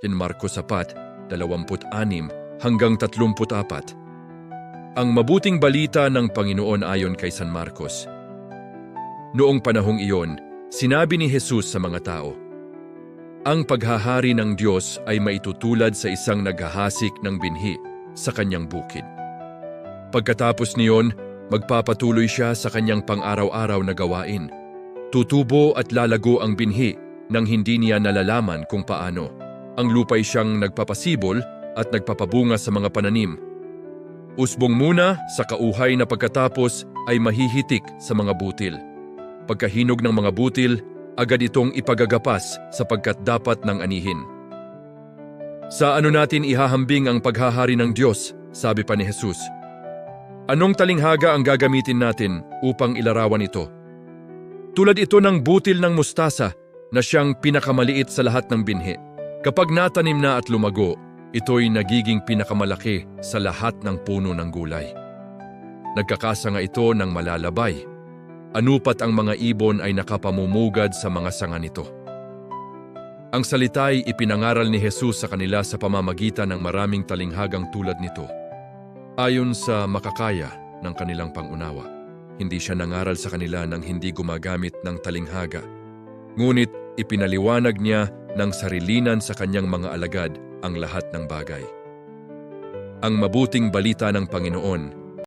Yan Marcos 4:26-34. Ang mabuting balita ng Panginoon ayon kay San Marcos. Noong panahong iyon, sinabi ni Jesus sa mga tao, "Ang paghahari ng Diyos ay maitutulad sa isang naghahasik ng binhi sa kanyang bukid. Pagkatapos niyon, magpapatuloy siya sa kanyang pang-araw-araw na gawain. Tutubo at lalago ang binhi nang hindi niya nalalaman kung paano. Ang lupa'y siyang nagpapasibol at nagpapabunga sa mga pananim. Usbong muna sa kauhay na pagkatapos ay mahihitik sa mga butil. Pagkahinog ng mga butil, agad itong ipagagapas sapagkat dapat ng anihin." Sa ano natin ihahambing ang paghahari ng Diyos, sabi pa ni Jesus. Anong talinghaga ang gagamitin natin upang ilarawan ito? Tulad ito ng butil ng mustasa na siyang pinakamaliit sa lahat ng binhi. Kapag natanim na at lumago, ito'y nagiging pinakamalaki sa lahat ng puno ng gulay. Nagkakasanga ito ng malalabay. Anupat ang mga ibon ay nakapamumugad sa mga sanga nito. Ang salita'y ipinangaral ni Jesus sa kanila sa pamamagitan ng maraming talinghagang tulad nito. Ayon sa makakaya ng kanilang pangunawa, hindi siya nangaral sa kanila nang hindi gumagamit ng talinghaga. Ngunit ipinaliwanag niya ng sarilinan sa kanyang mga alagad ang lahat ng bagay. Ang mabuting balita ng Panginoon